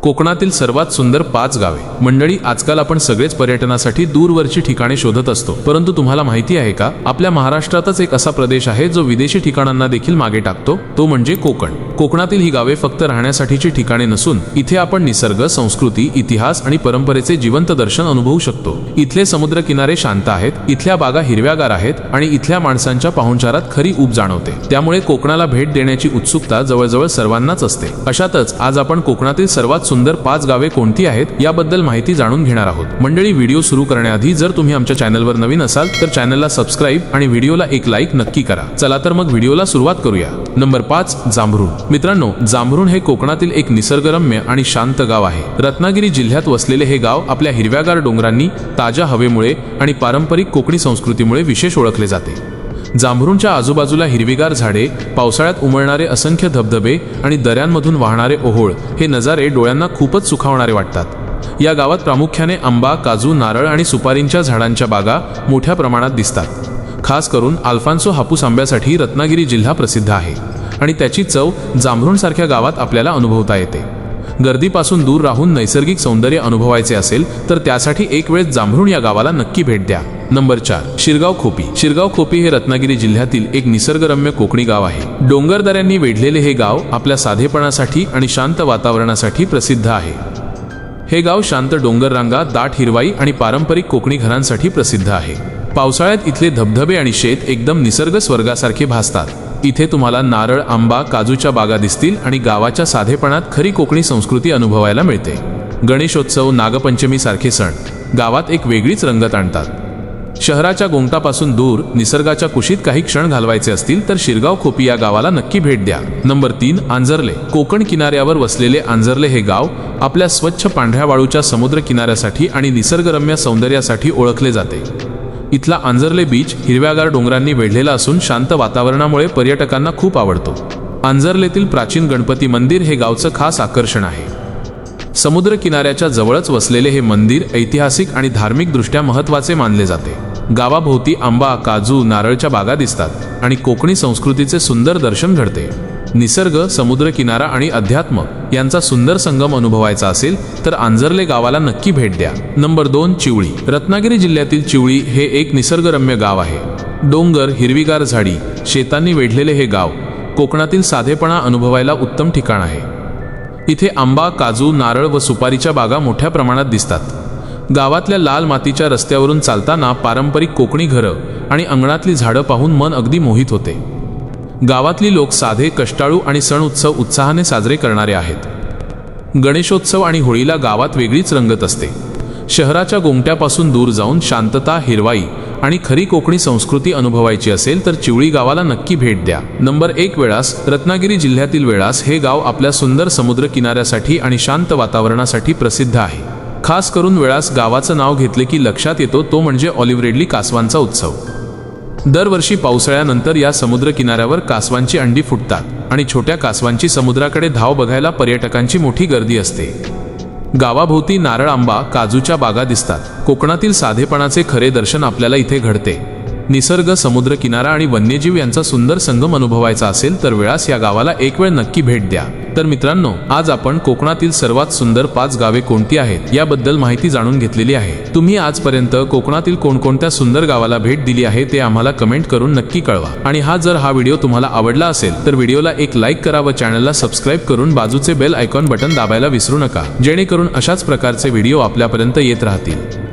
कोकणातील सर्वात सुंदर 5 गावे। मंडळी, आजकाल आपण सगळेच पर्यटनासाठी दूरवरची ठिकाणे शोधत असतो, परंतु तुम्हाला माहिती आहे का, आपल्या महाराष्ट्रातच एक असा प्रदेश आहे जो विदेशी ठिकाणांना देखील मागे टाकतो, तो म्हणजे कोकण। कोकणातील ही गावे फक्त राहण्यासाठीची ठिकाणे नसून इथे आपण निसर्ग, संस्कृती, इतिहास आणि परंपरेचे जिवंत दर्शन अनुभवू शकतो। इथले समुद्र किनारे शांत आहेत, इथल्या बागा हिरव्यागार आहेत आणि इथल्या माणसांच्या पाहुणचारात खरी ऊब जाणवते। त्यामुळे कोकणाला भेट देण्याची उत्सुकता जवळजवळ सर्वांनाच असते। अशातच आज आपण कोकणातील सर्वात सुंदर 5 गावे कोणती आहेत याबद्दल माहिती जाणून घेणार आहोत। मंडळी, व्हिडिओ सुरू करण्याआधी जर तुम्ही आमच्या चॅनलवर नवीन असाल तर चॅनलला सबस्क्राइब आणि व्हिडिओला एक लाईक नक्की करा। चला तर मग व्हिडिओला सुरुवात करूया। नंबर 5, जांभरुण। मित्रांनो, जांभरुण हे कोकणातील एक निसर्गरम्य आणि शांत गाव आहे। रत्नागिरी जिल्ह्यात वसलेले हे गाव आपल्या हिरव्यागार डोंगरांनी, ताज्या हवेमुळे आणि पारंपरिक कोकणी संस्कृतीमुळे विशेष ओळखले जाते। जांभरुणच्या आजूबाजूला हिरवीगार झाडे, पावसाळ्यात उमलणारे असंख्य धबधबे आणि दऱ्यांमधून वाहणारे ओहोळ हे नजारे डोळ्यांना खूपच सुखावणारे वाटतात। या गावात प्रामुख्याने आंबा, काजू, नारळ आणि सुपारींच्या झाडांच्या बागा मोठ्या प्रमाणात दिसतात। खास करून अल्फान्सो हापूस आंब्यासाठी रत्नागिरी जिल्हा प्रसिद्ध आहे आणि त्याची चव जांभरुणसारख्या गावात आपल्याला अनुभवता येते। गर्दीपासून दूर राहून नैसर्गिक सौंदर्य अनुभवायचे असेल तर त्यासाठी एक वेळ जांभरुण या गावाला नक्की भेट द्या। नंबर 4, शिरगाव खोपी। शिरगाव खोपी हे रत्नागिरी जिल्ह्यातील एक निसर्गरम्य कोकणी गाव आहे। डोंगरदऱ्यांनी वेढलेले हे गाव आपल्या साधेपणासाठी आणि शांत वातावरणासाठी प्रसिद्ध आहे। हे गाव शांत डोंगररांगा, दाट हिरवाई आणि पारंपरिक कोकणी घरांसाठी प्रसिद्ध आहे। पावसाळ्यात इथले धबधबे आणि शेत एकदम निसर्ग स्वर्गासारखे भासतात। इथे तुम्हाला नारळ, आंबा, काजूच्या बागा दिसतील आणि गावाच्या साधेपणात खरी कोकणी संस्कृती अनुभवायला मिळते। गणेशोत्सव, नागपंचमी सारखे सण गावात एक वेगळीच रंगत आणतात। शहराच्या गोंगटापासून दूर निसर्गाच्या कुशीत काही क्षण घालवायचे असतील तर शिरगाव खोपी या गावाला नक्की भेट द्या। नंबर 3, आंजर्ले। कोकण किनाऱ्यावर वसलेले आंजर्ले हे गाव आपल्या स्वच्छ पांढऱ्या वाळूच्या समुद्र किनाऱ्यासाठी आणि निसर्गरम्य सौंदर्यासाठी ओळखले जाते। इथला आंजर्ले बीच हिरव्यागार डोंगरांनी वेढलेला असून शांत वातावरणामुळे पर्यटकांना खूप आवडतो। आंजर्लेतील प्राचीन गणपती मंदिर हे गावचं खास आकर्षण आहे। समुद्र किनाऱ्याच्या जवळच वसलेले हे मंदिर ऐतिहासिक आणि धार्मिक दृष्ट्या महत्त्वाचे मानले जाते। गावाभोवती आंबा, काजू, नारळच्या बागा दिसतात आणि कोकणी संस्कृतीचे सुंदर दर्शन घडते। निसर्ग, समुद्र किनारा आणि अध्यात्म यांचा सुंदर संगम अनुभवायचा असेल तर आंजर्ले गावाला नक्की भेट द्या। नंबर 2, चिवळी। रत्नागिरी जिल्ह्यातील चिवळी हे एक निसर्गरम्य गाव आहे। डोंगर, हिरवीगार झाडी, शेतांनी वेढलेले हे गाव कोकणातील साधेपणा अनुभवायला उत्तम ठिकाण आहे। इथे आंबा, काजू, नारळ व सुपारीच्या बागा मोठ्या प्रमाणात दिसतात। गावातल्या लाल मातीच्या रस्त्यावरून चालताना पारंपरिक कोकणी घरं आणि अंगणातली झाडं पाहून मन अगदी मोहित होते। गावातली लोक साधे, कष्टाळू आणि सण उत्सव उत्साहाने साजरे करणारे आहेत। गणेशोत्सव आणि होळीला गावात वेगळीच रंगत असते। शहराच्या गोंगट्यापासून दूर जाऊन शांतता, हिरवाई आणि खरी कोकणी संस्कृती अनुभवायची असेल तर चिवळी गावाला नक्की भेट द्या। नंबर 1, वेळास। रत्नागिरी जिल्ह्यातील वेळास हे गाव आपल्या सुंदर समुद्र किनाऱ्यासाठी आणि शांत वातावरणासाठी प्रसिद्ध आहे। खास करून वेळास गावाचं नाव घेतले की लक्षात येतो तो म्हणजे ऑलिव्ह रिडली कासवांचा उत्सव। दरवर्षी पावसाळ्यानंतर या समुद्र किनाऱ्यावर कासवांची अंडी फुटतात आणि छोट्या कासवांची समुद्राकडे धाव बघायला पर्यटकांची मोठी गर्दी असते। गावाभोवती नारळ, आंबा, काजूच्या बागा दिसतात। कोकणातील साधेपणाचे खरे दर्शन आपल्याला इथे घडते। निसर्ग, समुद्र किनारा आणि वन्यजीव यांचा सुंदर संगम अनुभवायचा असेल तर वेळास या गावाला एक वेळ नक्की भेट द्या। तर मित्रांनो, आज आपण कोकणातील सर्वात सुंदर 5 गावे कोणती आहेत याबद्दल माहिती जाणून घेतलेली आहे। तुम्ही आजपर्यंत कोकणातील कोणकोणत्या सुंदर गावाला भेट दिली आहे ते आम्हाला कमेंट करून नक्की कळवा। आणि जर हा व्हिडिओ तुम्हाला आवडला असेल तर व्हिडिओला एक लाईक करा व चॅनलला सबस्क्राइब करून बाजूचे बेल आयकॉन बटन दाबायला विसरू नका, जेणेकरून अशाच प्रकारचे व्हिडिओ आपल्यापर्यंत येत राहतील।